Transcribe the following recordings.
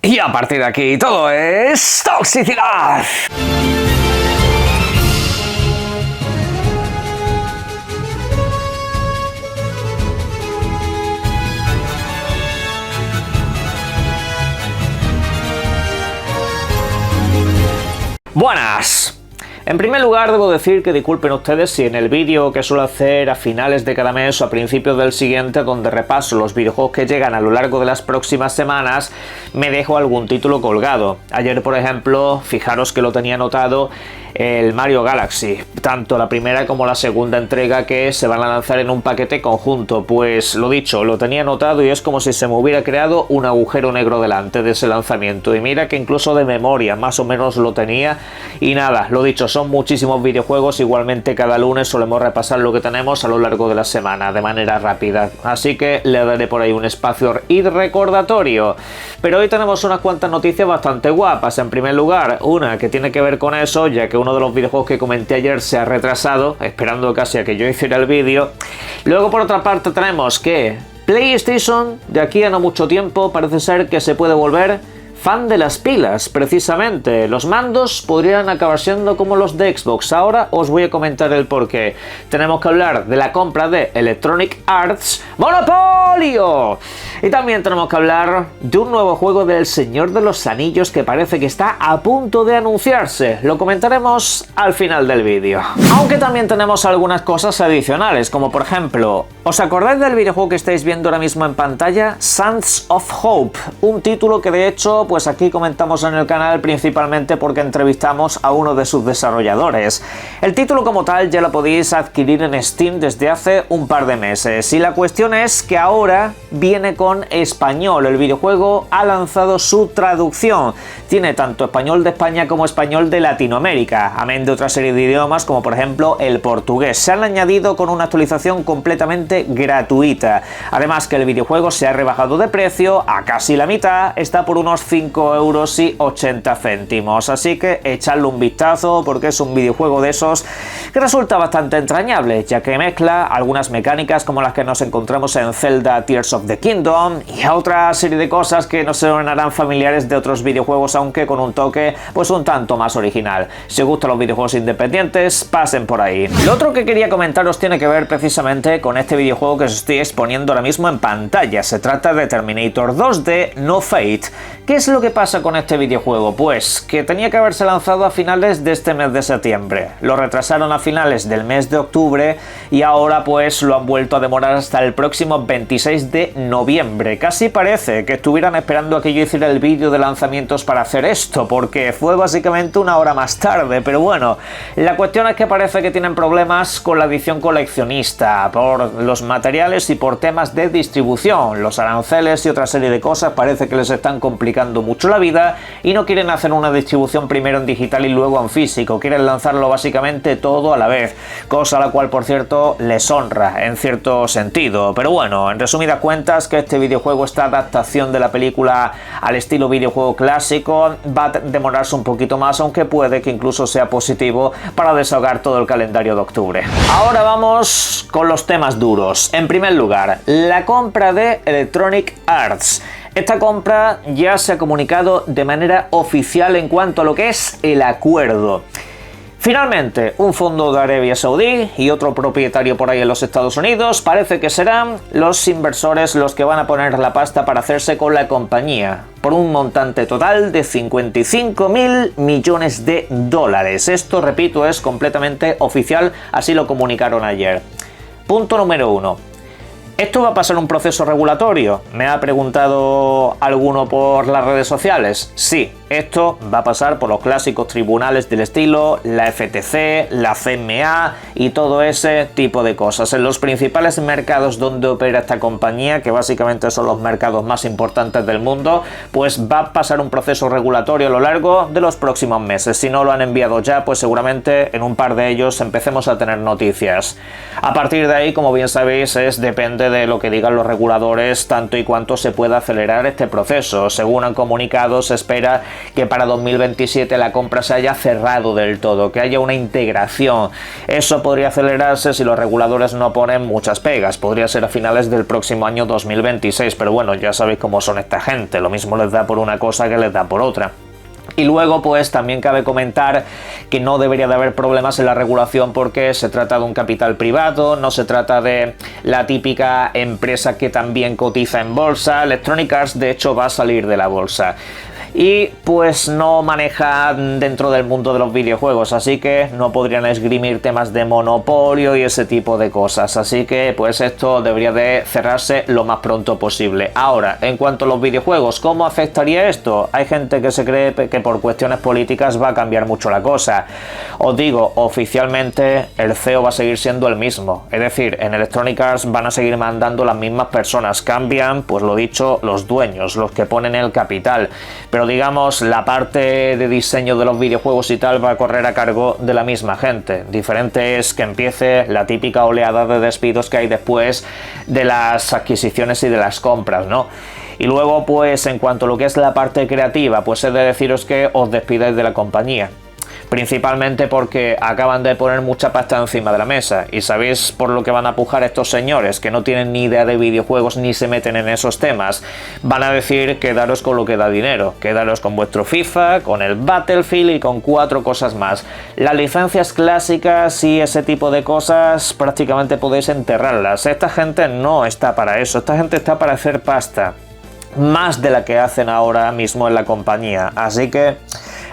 Y a partir de aquí todo es toxicidad. Buenas. En primer lugar, debo decir que disculpen ustedes si en el vídeo que suelo hacer a finales de cada mes o a principios del siguiente, donde repaso los videojuegos que llegan a lo largo de las próximas semanas, me dejo algún título colgado. Ayer, por ejemplo, fijaros que lo tenía anotado, el Mario Galaxy, tanto la primera como la segunda entrega que se van a lanzar en un paquete conjunto. Pues lo dicho, lo tenía anotado y es como si se me hubiera creado un agujero negro delante de ese lanzamiento. Y mira que incluso de memoria más o menos lo tenía. Y nada, lo dicho, son muchísimos videojuegos. Igualmente cada lunes solemos repasar lo que tenemos a lo largo de la semana de manera rápida, así que le daré por ahí un espacio y recordatorio. Pero hoy tenemos unas cuantas noticias bastante guapas. En primer lugar, una que tiene que ver con eso, ya que uno de los videojuegos que comenté ayer se ha retrasado, esperando casi a que yo hiciera el vídeo. Luego, por otra parte, tenemos que PlayStation, de aquí a no mucho tiempo, parece ser que se puede volver fan de las pilas, precisamente. Los mandos podrían acabar siendo como los de Xbox. Ahora os voy a comentar el porqué. Tenemos que hablar de la compra de Electronic Arts ¡Monopolio! Y también tenemos que hablar de un nuevo juego del Señor de los Anillos que parece que está a punto de anunciarse. Lo comentaremos al final del vídeo. Aunque también tenemos algunas cosas adicionales, como por ejemplo, ¿os acordáis del videojuego que estáis viendo ahora mismo en pantalla? Sands of Hope, un título que de hecho pues aquí comentamos en el canal principalmente porque entrevistamos a uno de sus desarrolladores. El título como tal ya lo podéis adquirir en Steam desde hace un par de meses y la cuestión es que ahora viene con español. El videojuego ha lanzado su traducción. Tiene tanto español de España como español de Latinoamérica, amén de otra serie de idiomas como por ejemplo el portugués. Se han añadido con una actualización completamente gratuita. Además que el videojuego se ha rebajado de precio a casi la mitad, está por unos 5,80 €, así que echadle un vistazo porque es un videojuego de esos que resulta bastante entrañable, ya que mezcla algunas mecánicas como las que nos encontramos en Zelda Tears of the Kingdom y otra serie de cosas que nos sonarán familiares de otros videojuegos, aunque con un toque pues un tanto más original. Si os gustan los videojuegos independientes, pasen por ahí. Lo otro que quería comentaros tiene que ver precisamente con este videojuego que os estoy exponiendo ahora mismo en pantalla. Se trata de Terminator 2 de No Fate. ¿Qué es lo que pasa con este videojuego? Pues que tenía que haberse lanzado a finales de este mes de septiembre. Lo retrasaron a finales del mes de octubre y ahora pues lo han vuelto a demorar hasta el próximo 26 de noviembre. Casi parece que estuvieran esperando a que yo hiciera el vídeo de lanzamientos para hacer esto, porque fue básicamente una hora más tarde. Pero bueno, la cuestión es que parece que tienen problemas con la edición coleccionista, por los materiales y por temas de distribución. Los aranceles y otra serie de cosas parece que les están complicando mucho la vida y no quieren hacer una distribución primero en digital y luego en físico. Quieren lanzarlo básicamente todo a la vez, cosa a la cual por cierto les honra en cierto sentido. Pero bueno, en resumidas cuentas, que este videojuego, esta adaptación de la película al estilo videojuego clásico, va a demorarse un poquito más, aunque puede que incluso sea positivo para desahogar todo el calendario de octubre. Ahora vamos con los temas duros. En primer lugar, la compra de Electronic Arts. Esta compra ya se ha comunicado de manera oficial en cuanto a lo que es el acuerdo. Finalmente, un fondo de Arabia Saudí y otro propietario por ahí en los Estados Unidos parece que serán los inversores los que van a poner la pasta para hacerse con la compañía, por un montante total de 55.000 millones de dólares. Esto, repito, es completamente oficial, así lo comunicaron ayer. Punto número 1. ¿Esto va a pasar un proceso regulatorio? Me ha preguntado alguno por las redes sociales. Sí, esto va a pasar por los clásicos tribunales del estilo, la FTC, la CMA y todo ese tipo de cosas. En los principales mercados donde opera esta compañía, que básicamente son los mercados más importantes del mundo, pues va a pasar un proceso regulatorio a lo largo de los próximos meses. Si no lo han enviado ya, pues seguramente en un par de ellos empecemos a tener noticias. A partir de ahí, como bien sabéis, depende de lo que digan los reguladores tanto y cuanto se pueda acelerar este proceso. Según han comunicado, se espera que para 2027 la compra se haya cerrado del todo, que haya una integración. Eso podría acelerarse si los reguladores no ponen muchas pegas, podría ser a finales del próximo año 2026, pero bueno, ya sabéis cómo son esta gente, lo mismo les da por una cosa que les da por otra. Y luego pues también cabe comentar que no debería de haber problemas en la regulación porque se trata de un capital privado, no se trata de la típica empresa que también cotiza en bolsa. Electronic Arts de hecho va a salir de la bolsa y pues no maneja dentro del mundo de los videojuegos, así que no podrían esgrimir temas de monopolio y ese tipo de cosas, así que pues esto debería de cerrarse lo más pronto posible. Ahora, en cuanto a los videojuegos, ¿cómo afectaría esto? Hay gente que se cree que por cuestiones políticas va a cambiar mucho la cosa. Os digo, oficialmente el CEO va a seguir siendo el mismo, es decir, en Electronic Arts van a seguir mandando las mismas personas, cambian, pues lo dicho, los dueños, los que ponen el capital, pero digamos la parte de diseño de los videojuegos y tal va a correr a cargo de la misma gente. Diferente es que empiece la típica oleada de despidos que hay después de las adquisiciones y de las compras, ¿no? Y luego pues en cuanto a lo que es la parte creativa, pues he de deciros que os despidáis de la compañía. Principalmente porque acaban de poner mucha pasta encima de la mesa y sabéis por lo que van a pujar estos señores que no tienen ni idea de videojuegos ni se meten en esos temas. Van a decir quedaros con lo que da dinero, quedaros con vuestro FIFA, con el Battlefield y con 4 cosas más. Las licencias clásicas y ese tipo de cosas prácticamente podéis enterrarlas. Esta gente no está para eso, esta gente está para hacer pasta, más de la que hacen ahora mismo en la compañía, así que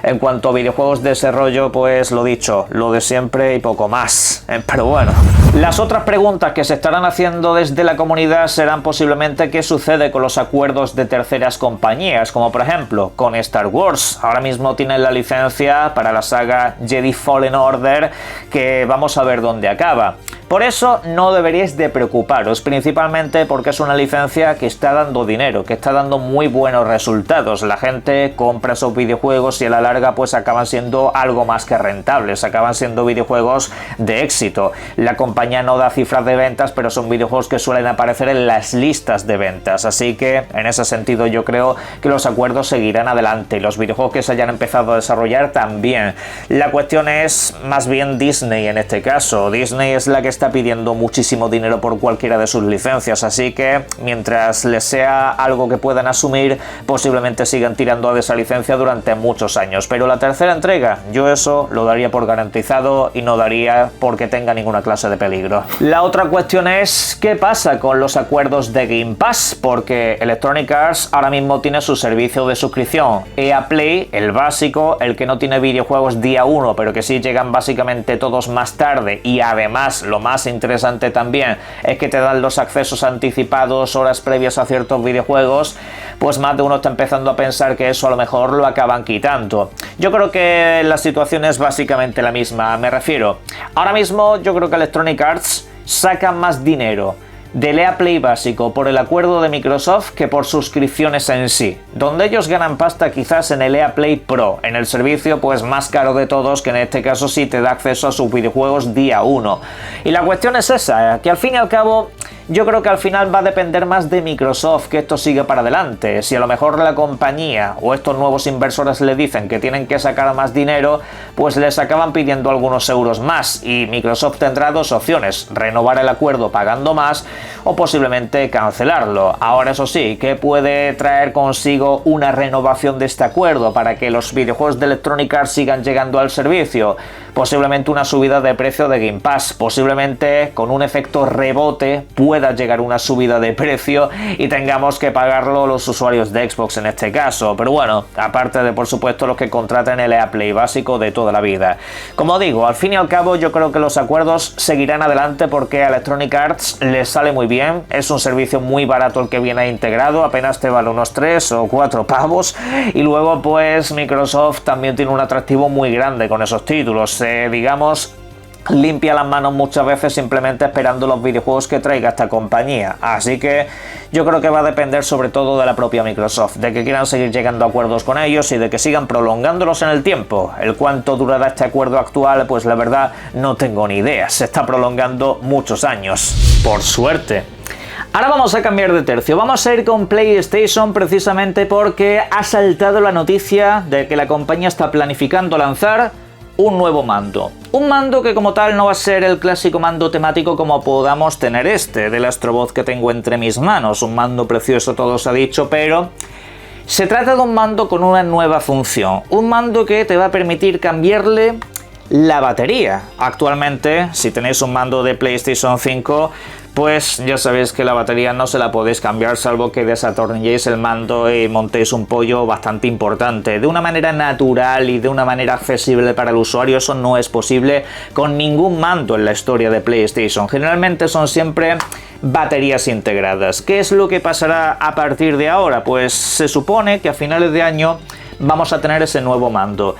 en cuanto a videojuegos de ese rollo, pues lo dicho, lo de siempre y poco más. Pero bueno. Las otras preguntas que se estarán haciendo desde la comunidad serán posiblemente qué sucede con los acuerdos de terceras compañías, como por ejemplo con Star Wars. Ahora mismo tienen la licencia para la saga Jedi Fallen Order, que vamos a ver dónde acaba. Por eso no deberíais de preocuparos, principalmente porque es una licencia que está dando dinero, que está dando muy buenos resultados. La gente compra esos videojuegos y a la larga pues acaban siendo algo más que rentables, acaban siendo videojuegos de éxito. La compañía no da cifras de ventas, pero son videojuegos que suelen aparecer en las listas de ventas, así que en ese sentido yo creo que los acuerdos seguirán adelante y los videojuegos que se hayan empezado a desarrollar también. La cuestión es más bien Disney en este caso. Disney es la que está pidiendo muchísimo dinero por cualquiera de sus licencias, así que mientras les sea algo que puedan asumir, posiblemente sigan tirando de esa licencia durante muchos años. Pero la tercera entrega, yo eso lo daría por garantizado y no daría porque tenga ninguna clase de peligro. La otra cuestión es ¿qué pasa con los acuerdos de Game Pass? Porque Electronic Arts ahora mismo tiene su servicio de suscripción EA Play, el básico, el que no tiene videojuegos día 1, pero que sí llegan básicamente todos más tarde, y además lo más interesante también es que te dan los accesos anticipados horas previas a ciertos videojuegos. Pues más de uno está empezando a pensar que eso a lo mejor lo acaban quitando. Yo creo que la situación es básicamente la misma, me refiero. Ahora mismo yo creo que Electronic Arts saca más dinero del EA Play básico por el acuerdo de Microsoft que por suscripciones en sí, donde ellos ganan pasta quizás en el EA Play Pro, en el servicio pues más caro de todos, que en este caso sí te da acceso a sus videojuegos día 1. Y la cuestión es esa, que al fin y al cabo yo creo que al final va a depender más de Microsoft que esto siga para adelante. Si a lo mejor la compañía o estos nuevos inversores le dicen que tienen que sacar más dinero, pues les acaban pidiendo algunos euros más y Microsoft tendrá dos opciones: renovar el acuerdo pagando más o posiblemente cancelarlo. Ahora eso sí, ¿qué puede traer consigo una renovación de este acuerdo para que los videojuegos de Electronic Arts sigan llegando al servicio? Posiblemente una subida de precio de Game Pass, posiblemente con un efecto rebote pueda llegar una subida de precio y tengamos que pagarlo los usuarios de Xbox en este caso, pero bueno, aparte de por supuesto los que contraten el EA Play básico de toda la vida. Como digo, al fin y al cabo yo creo que los acuerdos seguirán adelante porque a Electronic Arts les sale muy bien, es un servicio muy barato el que viene integrado, apenas te vale unos 3 o 4 pavos, y luego pues Microsoft también tiene un atractivo muy grande con esos títulos. Digamos, limpia las manos muchas veces simplemente esperando los videojuegos que traiga esta compañía, así que yo creo que va a depender sobre todo de la propia Microsoft, de que quieran seguir llegando a acuerdos con ellos y de que sigan prolongándolos en el tiempo. El cuánto durará este acuerdo actual, pues la verdad no tengo ni idea, se está prolongando muchos años, por suerte. Ahora vamos a cambiar de tercio, vamos a ir con PlayStation precisamente porque ha saltado la noticia de que la compañía está planificando lanzar un nuevo mando. Un mando que como tal no va a ser el clásico mando temático como podamos tener del Astrobot que tengo entre mis manos. Un mando precioso, todo se ha dicho, pero se trata de un mando con una nueva función. Un mando que te va a permitir cambiarle la batería. Actualmente, si tenéis un mando de PlayStation 5, pues ya sabéis que la batería no se la podéis cambiar salvo que desatornilléis el mando y montéis un pollo bastante importante. De una manera natural y de una manera accesible para el usuario, eso no es posible con ningún mando en la historia de PlayStation. Generalmente son siempre baterías integradas. ¿Qué es lo que pasará a partir de ahora? Pues se supone que a finales de año vamos a tener ese nuevo mando.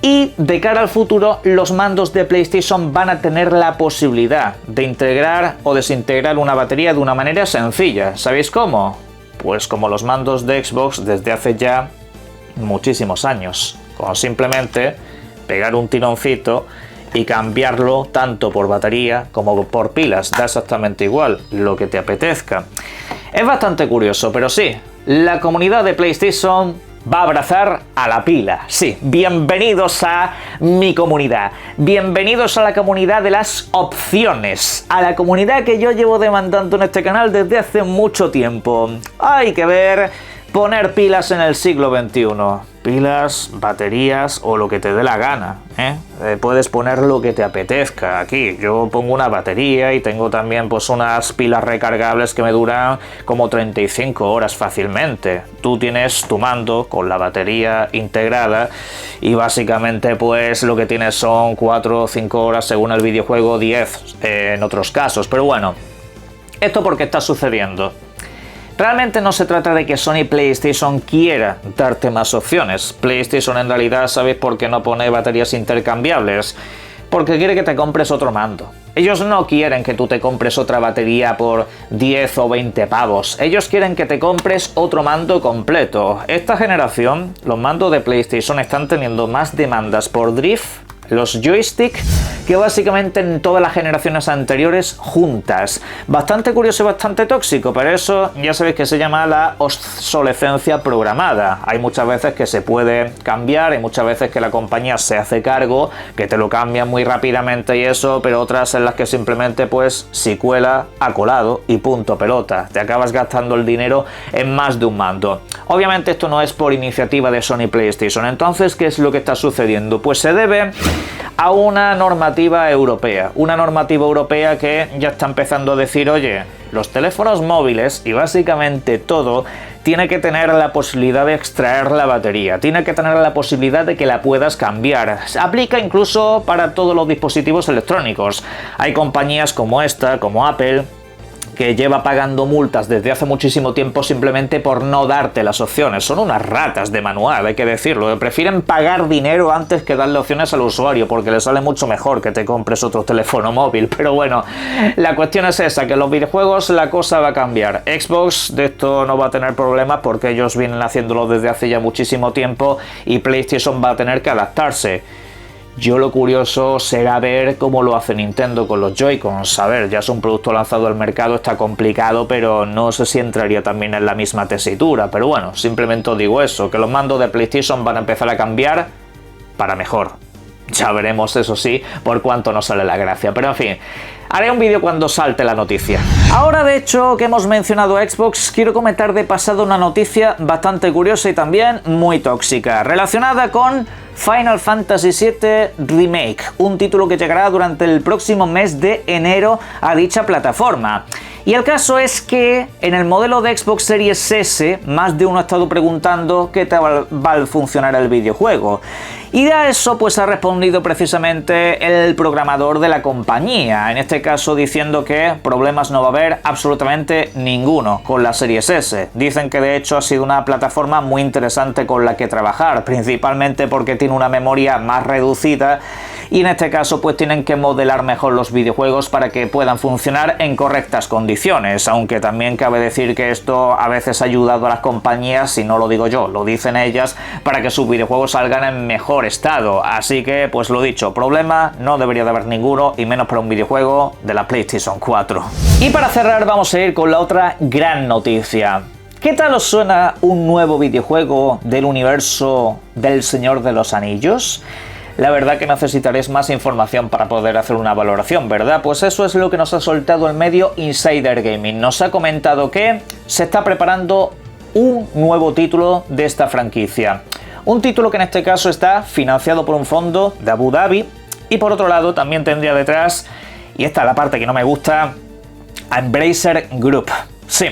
Y de cara al futuro, los mandos de PlayStation van a tener la posibilidad de integrar o desintegrar una batería de una manera sencilla. ¿Sabéis cómo? Pues como los mandos de Xbox desde hace ya muchísimos años. Con simplemente pegar un tironcito y cambiarlo tanto por batería como por pilas. Da exactamente igual, lo que te apetezca. Es bastante curioso, pero sí, la comunidad de PlayStation va a abrazar a la pila. Sí, bienvenidos a mi comunidad. Bienvenidos a la comunidad de las opciones. A la comunidad que yo llevo demandando en este canal desde hace mucho tiempo. Hay que ver poner pilas en el siglo XXI. Pilas, baterías o lo que te dé la gana, puedes poner lo que te apetezca. Aquí yo pongo una batería y tengo también pues unas pilas recargables que me duran como 35 horas fácilmente. Tú tienes tu mando con la batería integrada y básicamente pues lo que tienes son 4 o 5 horas según el videojuego, 10 en otros casos. Pero bueno, ¿esto por qué está sucediendo? Realmente no se trata de que Sony PlayStation quiera darte más opciones. PlayStation en realidad, ¿sabéis por qué no pone baterías intercambiables? Porque quiere que te compres otro mando. Ellos no quieren que tú te compres otra batería por 10 o 20 pavos. Ellos quieren que te compres otro mando completo. Esta generación, los mandos de PlayStation están teniendo más demandas por drift, los joystick, que básicamente en todas las generaciones anteriores juntas. Bastante curioso y bastante tóxico, pero eso ya sabéis que se llama la obsolescencia programada. Hay muchas veces que se puede cambiar, hay muchas veces que la compañía se hace cargo, que te lo cambian muy rápidamente y eso, pero otras en las que simplemente pues si cuela, ha colado y punto pelota. Te acabas gastando el dinero en más de un mando. Obviamente esto no es por iniciativa de Sony PlayStation. Entonces, ¿qué es lo que está sucediendo? Pues se debe a una normativa europea. Una normativa europea que ya está empezando a decir, oye, los teléfonos móviles y básicamente todo tiene que tener la posibilidad de extraer la batería, tiene que tener la posibilidad de que la puedas cambiar. Se aplica incluso para todos los dispositivos electrónicos. Hay compañías como esta, como Apple, que lleva pagando multas desde hace muchísimo tiempo simplemente por no darte las opciones. Son unas ratas de manual, hay que decirlo. Prefieren pagar dinero antes que darle opciones al usuario, porque les sale mucho mejor que te compres otro teléfono móvil. Pero bueno, la cuestión es esa, que en los videojuegos la cosa va a cambiar. Xbox de esto no va a tener problemas porque ellos vienen haciéndolo desde hace ya muchísimo tiempo y PlayStation va a tener que adaptarse. Yo lo curioso será ver cómo lo hace Nintendo con los Joy-Cons. A ver, ya es un producto lanzado al mercado, está complicado, pero no sé si entraría también en la misma tesitura. Pero bueno, simplemente os digo eso, que los mandos de PlayStation van a empezar a cambiar para mejor. Ya veremos, eso sí, por cuánto nos sale la gracia. Pero en fin, haré un vídeo cuando salte la noticia. Ahora, de hecho, que hemos mencionado a Xbox, quiero comentar de pasado una noticia bastante curiosa y también muy tóxica, relacionada con Final Fantasy VII Remake, un título que llegará durante el próximo mes de enero a dicha plataforma. Y el caso es que en el modelo de Xbox Series S, más de uno ha estado preguntando qué tal va a funcionar el videojuego. Y a eso pues ha respondido precisamente el programador de la compañía, en este caso diciendo que problemas no va a haber absolutamente ninguno con la Series S. Dicen que de hecho ha sido una plataforma muy interesante con la que trabajar, principalmente porque tiene una memoria más reducida y en este caso pues tienen que modelar mejor los videojuegos para que puedan funcionar en correctas condiciones. condiciones, aunque también cabe decir que esto a veces ha ayudado a las compañías, y no lo digo yo, lo dicen ellas, para que sus videojuegos salgan en mejor estado. Así que, pues lo dicho, problema no debería de haber ninguno, y menos para un videojuego de la PlayStation 4. Y para cerrar vamos a ir con la otra gran noticia. ¿Qué tal os suena un nuevo videojuego del universo del Señor de los Anillos? La verdad que necesitaréis más información para poder hacer una valoración, ¿verdad? Pues eso es lo que nos ha soltado el medio Insider Gaming. Nos ha comentado que se está preparando un nuevo título de esta franquicia. Un título que en este caso está financiado por un fondo de Abu Dhabi, y por otro lado también tendría detrás, y esta es la parte que no me gusta, a Embracer Group. Sí.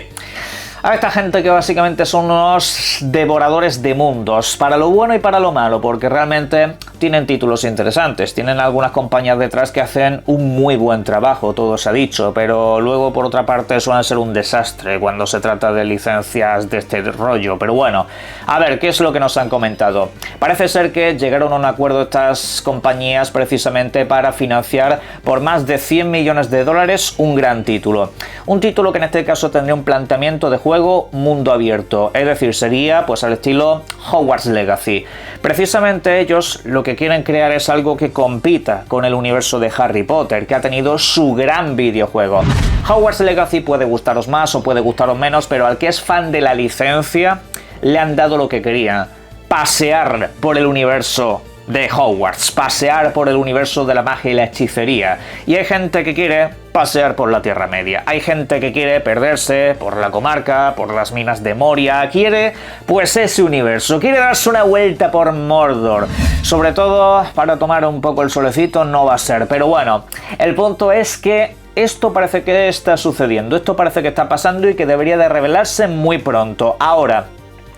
A esta gente que básicamente son unos devoradores de mundos, para lo bueno y para lo malo, porque realmente tienen títulos interesantes, tienen algunas compañías detrás que hacen un muy buen trabajo, todo se ha dicho, pero luego por otra parte suelen ser un desastre cuando se trata de licencias de este rollo. Pero bueno, a ver, ¿qué es lo que nos han comentado? Parece ser que llegaron a un acuerdo estas compañías precisamente para financiar por más de 100 millones de dólares un gran título. Un título que en este caso tendría un planteamiento de juego mundo abierto, es decir, sería pues al estilo Hogwarts Legacy. Precisamente ellos lo que quieren crear es algo que compita con el universo de Harry Potter, que ha tenido su gran videojuego. Hogwarts Legacy puede gustaros más o puede gustaros menos, pero al que es fan de la licencia le han dado lo que quería: pasear por el universo de Hogwarts, pasear por el universo de la magia y la hechicería. Y hay gente que quiere pasear por la Tierra Media, hay gente que quiere perderse por la comarca, por las minas de Moria, quiere pues ese universo, quiere darse una vuelta por Mordor. Sobre todo para tomar un poco el solecito no va a ser, pero bueno, el punto es que esto parece que está sucediendo, esto parece que está pasando y que debería de revelarse muy pronto. Ahora,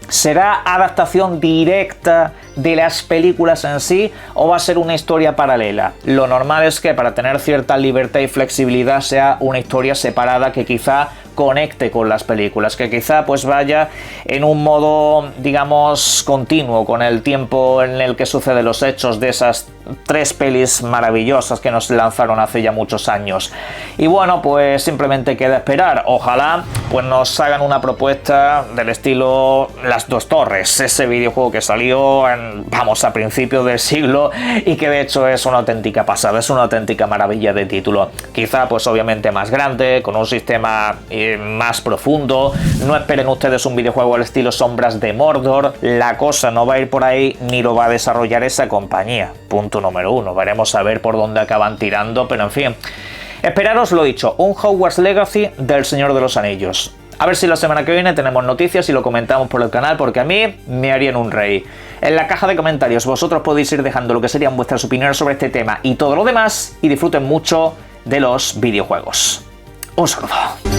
¿será adaptación directa de las películas en sí o va a ser una historia paralela? Lo normal es que para tener cierta libertad y flexibilidad sea una historia separada que quizá conecte con las películas, que quizá pues vaya en un modo, digamos, continuo con el tiempo en el que suceden los hechos de esas 3 pelis maravillosas que nos lanzaron hace ya muchos años. Y bueno, pues simplemente queda esperar. Ojalá pues nos hagan una propuesta del estilo Las Dos Torres, ese videojuego que salió a principios del siglo y que de hecho es una auténtica pasada, es una auténtica maravilla de título. Quizá pues obviamente más grande, con un sistema más profundo. No esperen ustedes un videojuego al estilo Sombras de Mordor, la cosa no va a ir por ahí ni lo va a desarrollar esa compañía. Punto número 1, veremos a ver por dónde acaban tirando, pero en fin, esperaros lo dicho, un Hogwarts Legacy del Señor de los Anillos. A ver si la semana que viene tenemos noticias y lo comentamos por el canal, porque a mí me harían un rey. En la caja de comentarios vosotros podéis ir dejando lo que serían vuestras opiniones sobre este tema y todo lo demás, y disfruten mucho de los videojuegos. Un saludo.